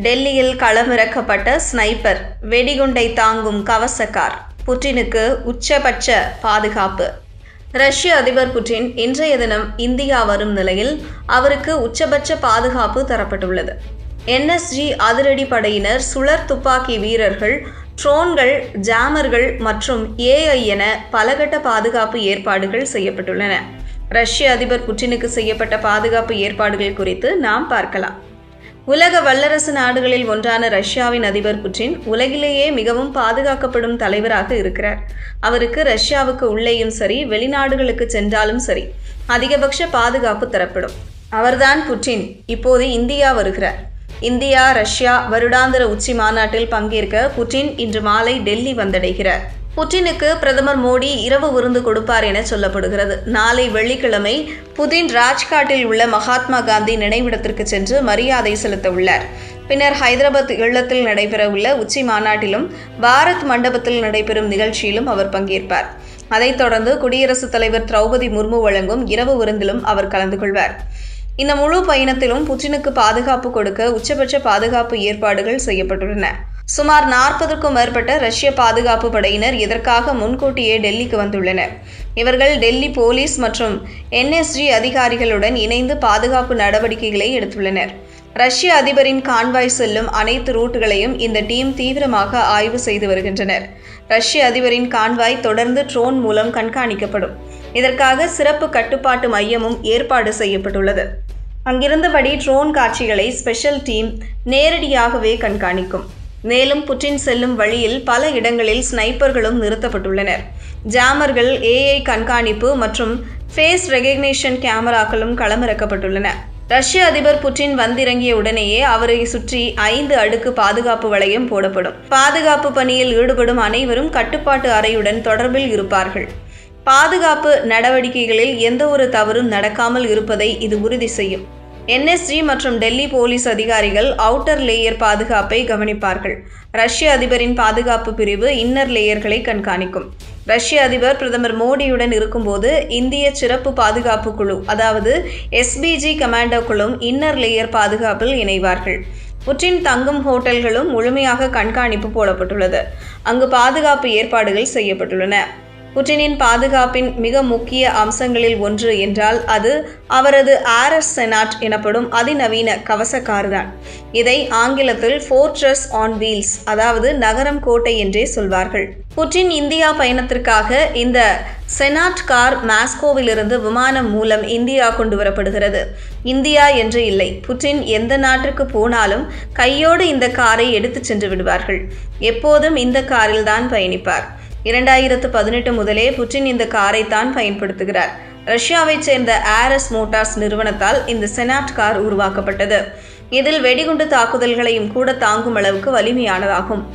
டெல்லியில் களமிறக்கப்பட்ட ஸ்னைப்பர், வெடிகுண்டை தாங்கும் கவச கார், புட்டினுக்கு உச்சபட்ச பாதுகாப்பு. ரஷ்ய அதிபர் புட்டின் இன்றைய தினம் இந்தியா வரும் நிலையில் அவருக்கு உச்சபட்ச பாதுகாப்பு தரப்பட்டுள்ளது. என்எஸ்ஜி அதிரடி படையினர், சுழற் துப்பாக்கி வீரர்கள், ட்ரோன்கள், ஜாமர்கள் மற்றும் ஏஐ என பலகட்ட பாதுகாப்பு ஏற்பாடுகள் செய்யப்பட்டுள்ளன. ரஷ்ய அதிபர் புட்டினுக்கு செய்யப்பட்ட பாதுகாப்பு ஏற்பாடுகள் குறித்து நாம் பார்க்கலாம். உலக வல்லரசு நாடுகளில் ஒன்றான ரஷ்யாவின் அதிபர் புட்டின் உலகிலேயே மிகவும் பாதுகாக்கப்படும் தலைவராக இருக்கிறார். அவருக்கு ரஷ்யாவுக்கு உள்ளேயும் சரி, வெளிநாடுகளுக்கு சென்றாலும் சரி அதிகபட்ச பாதுகாப்பு தரப்படும். அவர்தான் புட்டின். இப்போது இந்தியா வருகிறார். இந்தியா ரஷ்யா வருடாந்திர உச்சி மாநாட்டில் பங்கேற்க புட்டின் இன்று மாலை டெல்லி வந்தடைகிறார். புட்டினுக்கு பிரதமர் மோடி இரவு விருந்து கொடுப்பார் என சொல்லப்படுகிறது. நாளை வெள்ளிக்கிழமை புட்டின் ராஜ்காட்டில் உள்ள மகாத்மா காந்தி நினைவிடத்திற்கு சென்று மரியாதை செலுத்த உள்ளார். பின்னர் ஹைதராபாத் இல்லத்தில் நடைபெறவுள்ள உச்சி மாநாட்டிலும் பாரத் மண்டபத்தில் நடைபெறும் நிகழ்ச்சியிலும் அவர் பங்கேற்பார். அதைத் தொடர்ந்து குடியரசுத் தலைவர் திரௌபதி முர்மு வழங்கும் இரவு விருந்திலும் அவர் கலந்து கொள்வார். இந்த முழு பயணத்திலும் புட்டினுக்கு பாதுகாப்பு கொடுக்க உச்சபட்ச பாதுகாப்பு ஏற்பாடுகள் செய்யப்பட்டுள்ளன. சுமார் 40க்கும் மேற்பட்ட ரஷ்ய பாதுகாப்பு படையினர் இதற்காக முன்கூட்டியே டெல்லிக்கு வந்துள்ளனர். இவர்கள் டெல்லி போலீஸ் மற்றும் என்எஸ்ஜி அதிகாரிகளுடன் இணைந்து பாதுகாப்பு நடவடிக்கைகளை எடுத்துள்ளனர். ரஷ்ய அதிபரின் கான்வாய் செல்லும் அனைத்து ரூட்டுகளையும் இந்த டீம் தீவிரமாக ஆய்வு செய்து வருகின்றனர். ரஷ்ய அதிபரின் கான்வாய் தொடர்ந்து ட்ரோன் மூலம் கண்காணிக்கப்படும். இதற்காக சிறப்பு கட்டுப்பாட்டு மையமும் ஏற்பாடு செய்யப்பட்டுள்ளது. அங்கிருந்தபடி ட்ரோன் காட்சிகளை ஸ்பெஷல் டீம் நேரடியாகவே கண்காணிக்கும். மேலும் புட்டின் செல்லும் வழியில் பல இடங்களில் ஸ்னைப்பர்களும் நிறுத்தப்பட்டுள்ளனர். ஜாமர்கள், ஏஐ கண்காணிப்பு மற்றும் ஃபேஸ் ரெகக்னிஷன் கேமராக்களும் களமிறக்கப்பட்டுள்ளன. ரஷ்ய அதிபர் புட்டின் வந்திறங்கிய உடனேயே அவரை சுற்றி 5 அடுக்கு பாதுகாப்பு வளையம் போடப்படும். பாதுகாப்பு பணியில் ஈடுபடும் அனைவரும் கட்டுப்பாட்டு அறையுடன் தொடர்பில் இருப்பார்கள். பாதுகாப்பு நடவடிக்கைகளில் எந்த ஒரு தவறும் நடக்காமல் இருப்பதை இது உறுதி செய்யும். என்எஸ்ஜி மற்றும் டெல்லி போலீஸ் அதிகாரிகள் அவுட்டர் லேயர் பாதுகாப்பை கவனிப்பார்கள். ரஷ்ய அதிபரின் பாதுகாப்பு பிரிவு இன்னர் லேயர்களை கண்காணிக்கும். ரஷ்ய அதிபர் பிரதமர் மோடியுடன் இருக்கும்போது இந்திய சிறப்பு பாதுகாப்பு குழு, அதாவது எஸ்பிஜி கமாண்டோ குழுவும் இன்னர் லேயர் பாதுகாப்பில் இணைவார்கள். புட்டின் தங்கும் ஹோட்டல்களும் முழுமையாக கண்காணிப்பு போடப்பட்டுள்ளது. அங்கு பாதுகாப்பு ஏற்பாடுகள் செய்யப்பட்டுள்ளன. புட்டினின் பாதுகாப்பின் மிக முக்கிய அம்சங்களில் ஒன்று என்றால் அது அவரது ஆர்எஸ் செனாட் எனப்படும் அதிநவீன கவச கார் தான். இதை ஆங்கிலத்தில் ஃபோர்ட்ரஸ் ஆன் வீல்ஸ், அதாவது நகரம் கோட்டை என்றே சொல்வார்கள். புட்டின் இந்தியா பயணத்திற்காக இந்த செனாட் கார் மாஸ்கோவிலிருந்து விமானம் மூலம் இந்தியா கொண்டு வரப்படுகிறது. இந்தியா என்று இல்லை, புட்டின் எந்த நாட்டிற்கு போனாலும் கையோடு இந்த காரை எடுத்துச் சென்று விடுவார்கள். எப்போதும் இந்த காரில் தான் பயணிப்பார். 2018 முதலே புட்டின் இந்த காரை தான் பயன்படுத்துகிறார். ரஷ்யாவைச் சேர்ந்த ஆர்எஸ் மோட்டார்ஸ் நிறுவனத்தால் இந்த செனாட் கார் உருவாக்கப்பட்டது. இதில் வெடிகுண்டு தாக்குதல்களையும் கூட தாங்கும் அளவுக்கு வலிமையானதாகும்.